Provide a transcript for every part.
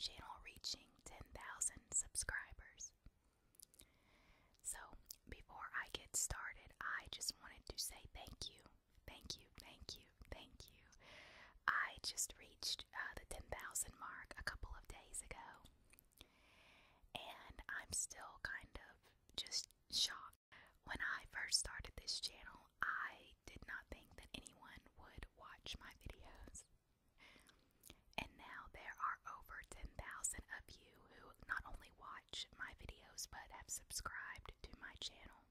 channel reaching 10,000 subscribers. So, before I get started, I just wanted to say thank you. Thank you, thank you, thank you. I just reached the 10,000 mark a couple of days ago, and I'm still kind of just shocked. When I first started this channel, I did not think that anyone would watch my videos. And now there are over 10,000 of you who not only watch my videos but have subscribed to my channel.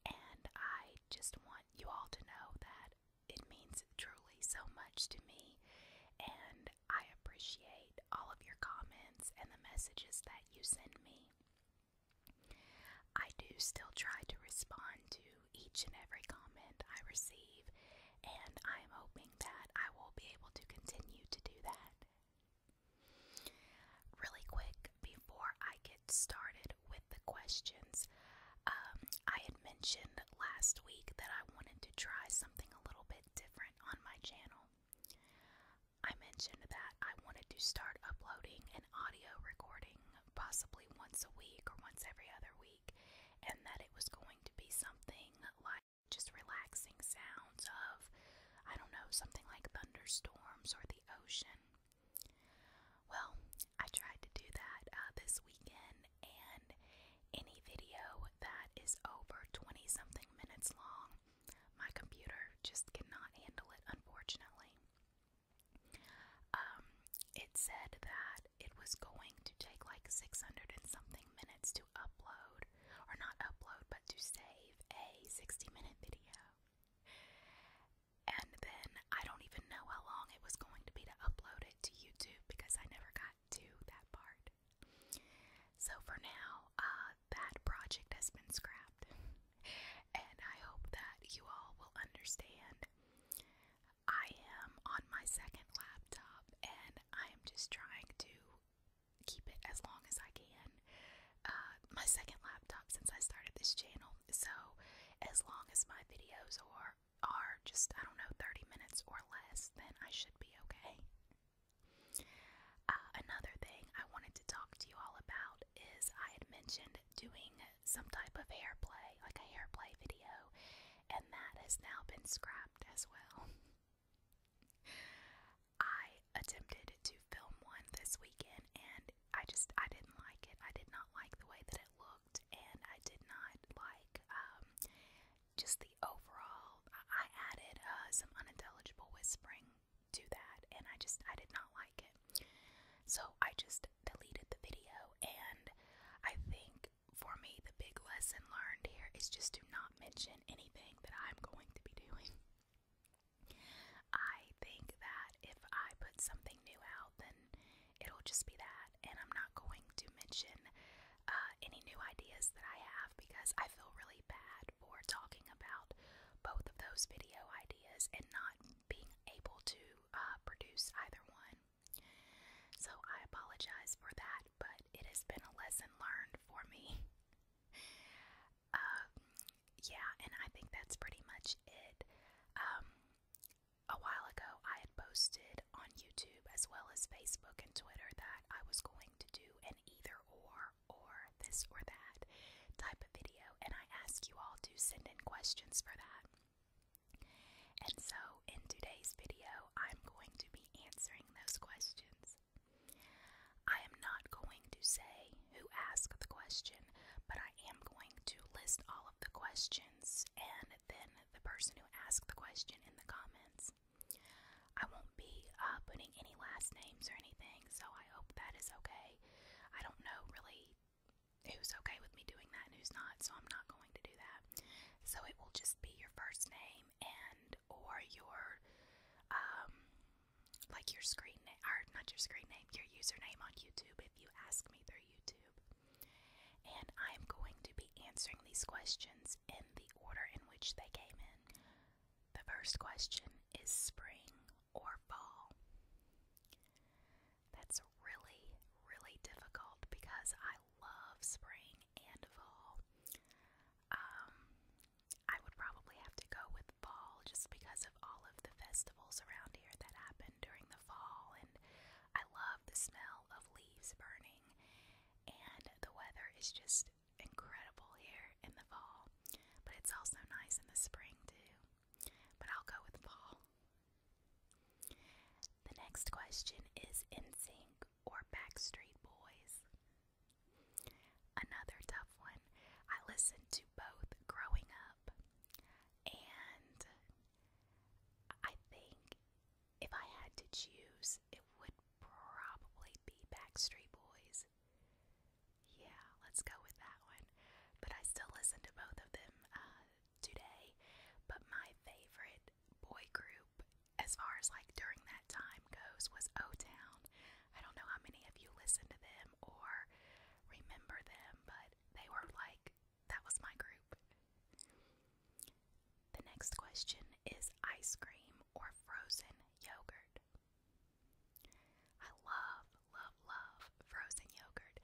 And I just want you all to know that it means truly so much to me, and I appreciate all of your comments and the messages that you send me. I do still try to respond to each and every comment I receive, and I am hoping that I will be able to continue to do that. Really quick, before I get started with the questions, I had mentioned last week that I wanted to try something a little bit different on my channel. I mentioned that I wanted to start uploading an audio recording possibly once a week or once every other week, and that it was going to be something like just relaxing sounds of, I don't know, something like thunderstorms or the ocean. Well, I tried to do that this weekend, and any video that is over 20-something minutes long, my computer just cannot handle it, unfortunately. It said that it was going to take like 600 and something minutes to upload, or not upload, but to save a 60-minute video. And then I don't even know how long it was going to be to upload it to YouTube because I never got to that part. So for now, that project has been scrapped, and I hope that you all will understand. I am on my second laptop, and I am just trying to keep it as long as I can. My second laptop since I started this channel, so as long as my videos are just, I don't know, 30 minutes or less, then I should be okay. Another thing I wanted to talk to you all about is I had mentioned doing some type of hair play, like a hair play video, and that has now been scrapped as well. I attempted to film one this weekend, and I didn't like it. I did not like the way that it looked, and I did not like just the overall. I added some unintelligible whispering to that, and I did not like it. So I just deleted the video, and I think for me the big lesson learned here is just to not mention anything that I'm going to be doing. I think that if I put something new out, then it'll just be that, and I'm not going to mention any new ideas that I have, because I feel really bad for talking about both of those video ideas and not being able to produce either one. So I apologize for that, but it has been a lesson learned for me. Yeah, and I think that's pretty much it. A while ago, I had posted on YouTube as well as Facebook and Twitter that I was going to do an either or this or that type of video, and I asked you all to send in questions for that. And so in today's video, I'm going to be answering those questions. I am not going to say who asked the question, but I am going to list all of the questions and then the person who asked the question in the comments. I won't be putting any last names or anything, so I hope that is okay. I don't know really who's okay with me doing that and who's not, so I'm not going to do that. So it will just be your first name and or your like your screen name, or not your screen name, your username on YouTube if you ask me through YouTube. And I am going to be answering these questions in the order in which they came in. The first question is spring or fall. That's really, really difficult because I love spring and fall. I would probably have to go with fall just because of all of the festivals around here that happen during the fall, and I love the smell is just incredible here in the fall, but it's also nice in the spring too. But I'll go with fall. The next question is Nsync or Backstreet Boys. Another tough one. I listened to both growing up, and I think if I had to choose, it would probably be Backstreet Boys. Yeah, let's go with that one. But I still listen to both of them today. But my favorite boy group, as far as like during that time goes, was O-Town. I don't know how many of you listen to them or remember them, but they were like, that was my group. The next question is ice cream or frozen yogurt. I love, love, love frozen yogurt.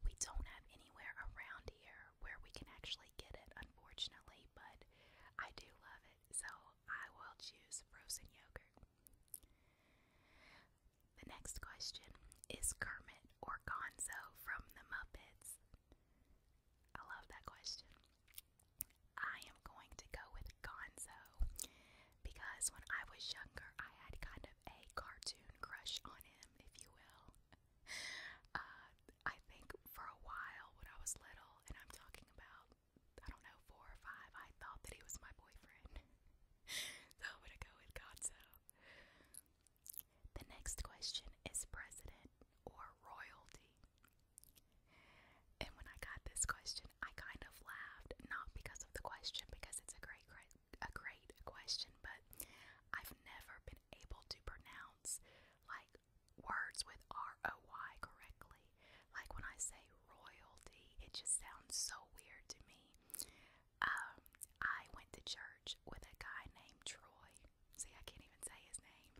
We don't have anywhere around here where we can actually get it, unfortunately, but I do love it, so I will choose frozen yogurt. The next question is Kermit or Gonzo from the Muppets. I love that question. I am going to go with Gonzo because when I was younger, I had kind of a cartoon crush on him, if you will. I think for a while when I was little, and I'm talking about, I don't know, 4 or 5, I thought that he was my boyfriend. So I'm going to go with Gonzo. The next question is president or royalty. And when I got this question, I kind of laughed, not because of the question, because it's a great question, but I've never been able to pronounce like words with R-O-Y correctly. Like when I say royalty, it just sounds so weird to me. I went to church with a guy named Troy. See, I can't even say his name,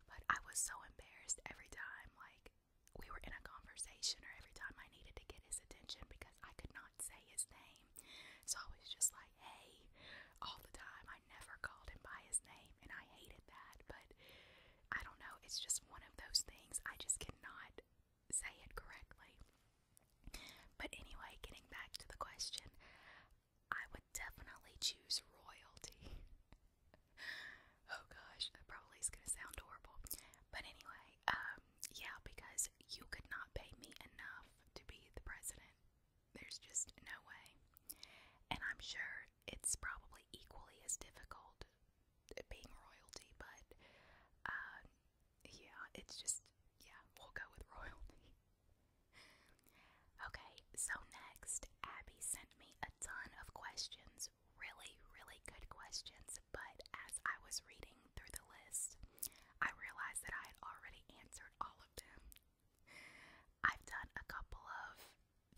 but I was so embarrassed every time, like, we were in a conversation or every time I needed to get his attention because I could not say his name. So I was just like, hey, all the time. I never called him by his name, and I hated that, but I don't know, it's just one of those things. I just cannot say it correctly. But anyway, getting back to the question, I would definitely choose royalty. Oh gosh, that probably is going to sound horrible. But anyway, yeah, because you could not pay me enough to be the president. There's just no way. And I'm sure it's probably equally as difficult being royalty, but yeah, it's just, yeah, we'll go with royalty. Okay, so next, Abby sent me a ton of questions, really, really good questions, but as I was reading through the list, I realized that I had already answered all of them. I've done a couple of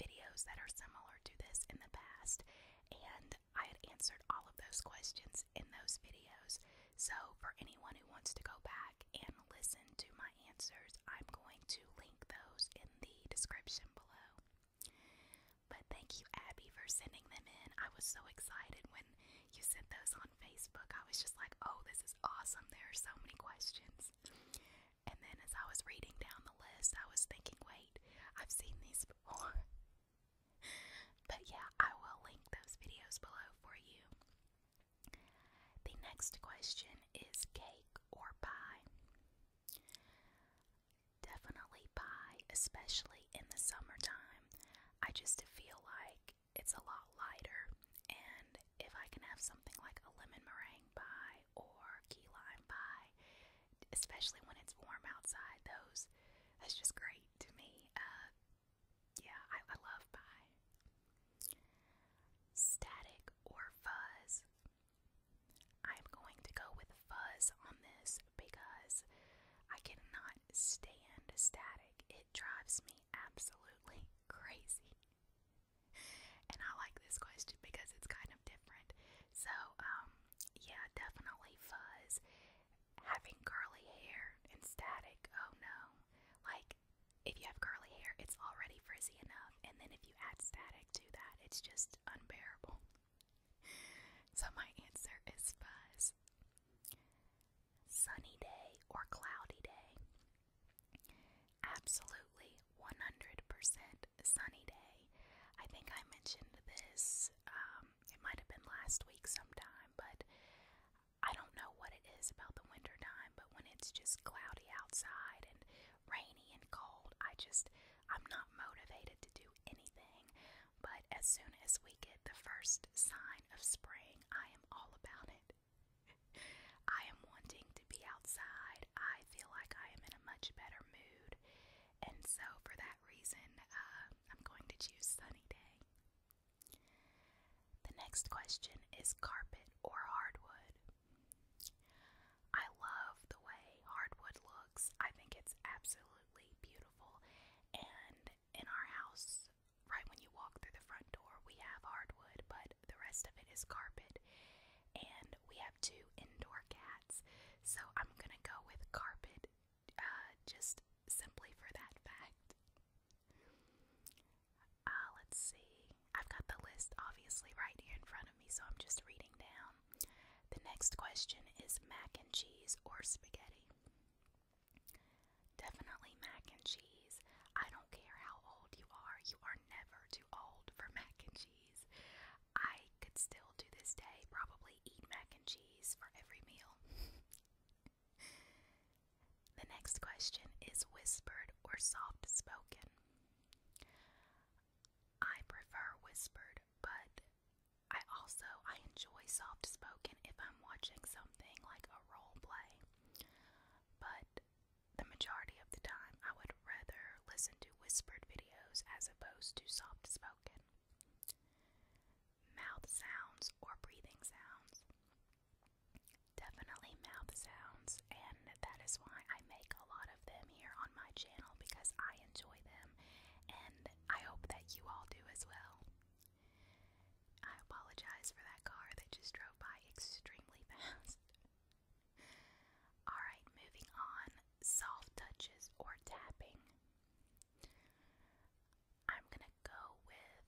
videos that are similar to this in the past, and I had answered all of those questions in those videos. So for anyone who wants to go back and listen to my answers, I'm going to link those in the description below. But thank you, Abby, for sending them in. I was so excited when you sent those on Facebook. I was just like, oh, this is awesome. There are so many questions. And then as I was reading down the list, I was thinking, wait, I've seen these before. But yeah, I will link those videos below for you. The next question is cake or pie? Definitely pie, especially in the summertime. I just feel like it's a lot lighter, and if I can have something like a lemon meringue pie or key lime pie, especially when it's warm outside, that's just great to me. Yeah, I love pie. Static or fuzz? I'm going to go with fuzz on this because I cannot stand static. It drives me absolutely crazy. And I like this question because it's kind of different. So, yeah, definitely fuzz. Having curly hair and static, oh no. Like, if you have curly hair, it's already frizzy enough, and then if you add static to that, it's just unbearable. So my answer is fuzz. Sunny day or cloudy day? Absolutely 100% sunny day. I think as we get the first sign of spring, I am all about it. I am wanting to be outside. I feel like I am in a much better mood. And so for that reason, I'm going to choose sunny day. The next question is carpet or hardwood. I love the way hardwood looks. I think it's absolutely beautiful. And in our house, right when you walk through the front door, we have hardwood, but the rest of it is carpet. And we have 2 indoor cats, so I'm gonna go with carpet, just simply for that fact. Let's see. I've got the list obviously right here in front of me, so I'm just reading down. The next question is mac and cheese or spaghetti. Definitely mac and cheese. I don't care how old you are never too old for mac and cheese. I could still to this day probably eat mac and cheese for every meal. The next question is whispered or soft spoken. I prefer whispered, but I enjoy soft spoken if I'm watching something like a role play. But the majority of the time I would rather listen to whispered videos as opposed to soft spoken. Mouth sounds or breathing sounds. Definitely mouth sounds, and that is why I make a lot of them here on my channel, because I enjoy them, and I hope that you all do as well. I apologize for that car that just drove by extremely fast. Alright, moving on. Soft touches or tapping. I'm gonna go with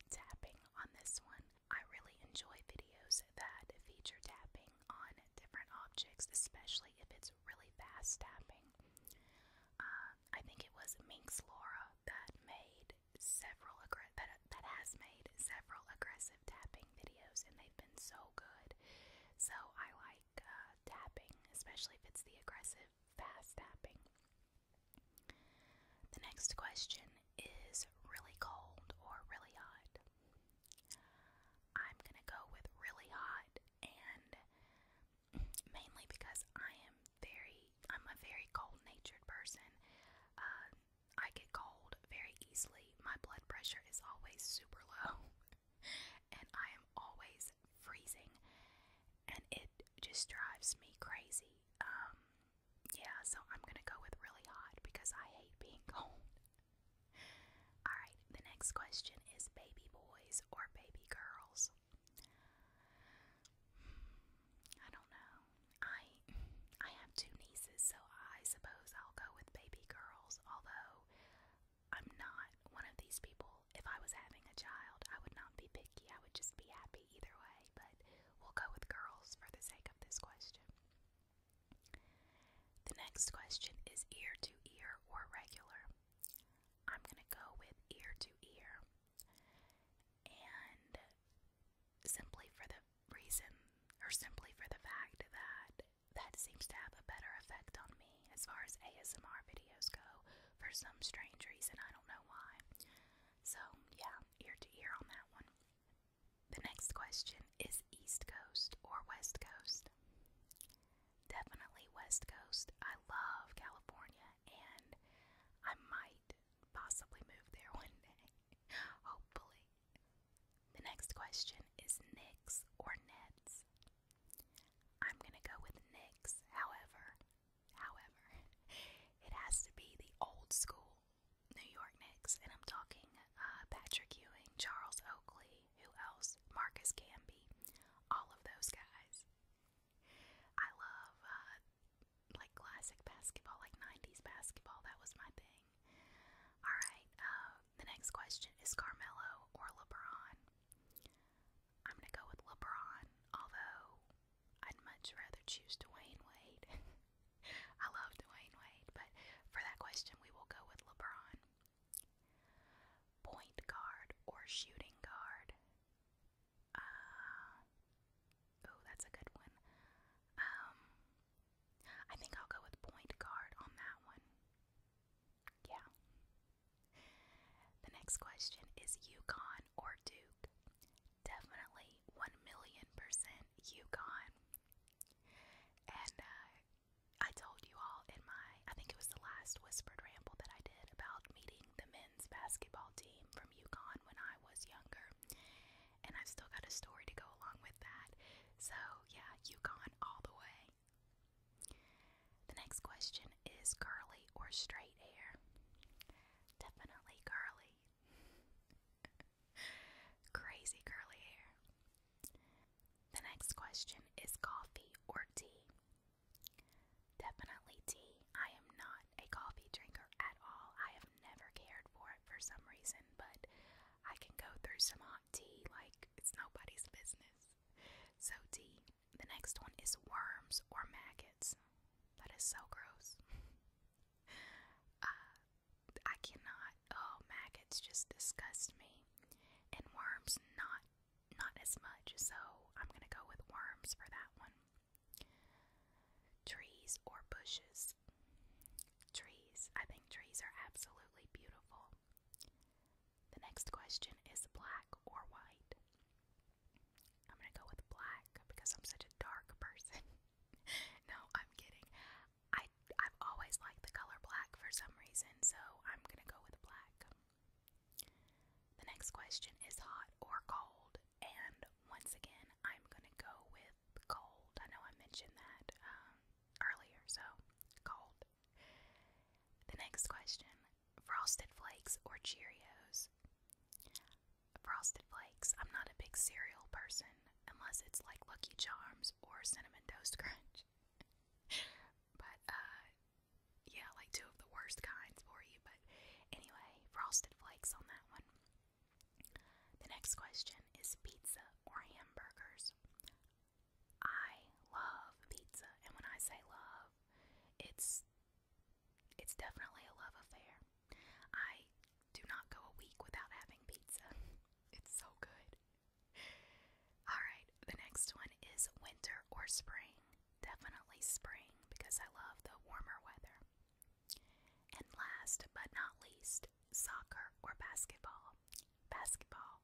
tapping on this one. I really enjoy videos that feature tapping on different objects, especially if it's really fast tapping. I think it was Minx Laura that made that has made several aggressive tapping videos, and they've been so good. So I like tapping, especially if it's the aggressive fast tapping. The next question is really cold or really hot. I'm gonna go with really hot, and mainly because I'm a very cold-natured person. I get cold very easily. My blood pressure is always super low, and I am always freezing, and it just drives me crazy. Yeah, so I'm gonna go with really hot because I hate being cold. Alright, the next question is baby boys or baby girls. I don't know. I have 2 nieces, so I suppose I'll go with baby girls, although I'm not one of these people. If I was having a child, I would not be picky. I would just be happy either way, but we'll go with girls for the sake of this question. The next question is ear to ear or regular. I'm gonna go with ear to ear, and simply for the fact that that seems to have a better effect on me as far as ASMR videos go, for some strange reason. I don't know why. So yeah, ear to ear on that one. The next question is East Coast or West Coast. Definitely West Coast. I love California, and I might possibly move there one day. Hopefully. The next question is Knicks or Nets. I'm gonna go with Knicks. However, it has to be the old school New York Knicks, and I'm talking Patrick Ewing, Charles Oakley, who else? Marcus Camby, all of those guys. I love like classic basketball, like 90s basketball. That was my thing. Alright, the next question is Carmelo or LeBron. I'm gonna go with LeBron, although I'd much rather choose Dwayne Wade. I love Dwayne Wade, but for that question we will go with LeBron. Point guard or shooting guard? Oh, that's a good one. I think I'll go with point guard on that one. Yeah. The next question is Uconn or Duke. So, yeah, Uconn all the way. The next question is curly or straight hair? Definitely curly. Crazy curly hair. The next question is coffee or tea? Definitely tea. I am not a coffee drinker at all. I have never cared for it for some reason, but I can go through some hot tea like it's nobody's business. So tea. The next one is worms or maggots. That is so gross. I cannot. Oh, maggots just disgust me. And worms, not as much. So I'm gonna go with worms for that one. Trees or bushes? Trees. I think trees are absolutely beautiful. The next question is black or white? I'm gonna go with black because I'm such a dark person. No, I'm kidding. I've always liked the color black for some reason, so I'm gonna go with black. The next question is hot or cold, and once again, I'm gonna go with cold. I know I mentioned that earlier, so cold. The next question, Frosted Flakes or Cheerios? Frosted Flakes. I'm not a big cereal person unless it's like Lucky Charms or Cinnamon Toast Crunch. But, yeah, like two of the worst kinds for you. But anyway, Frosted Flakes on that one. The next question is pizza or hamburgers? I love pizza, and when I say love, it's definitely a love affair. I do not go a week without having pizza. It's so good. Alright, the next one is winter or spring? Definitely spring, because I love the warmer weather. And last but not least, soccer or basketball? Basketball.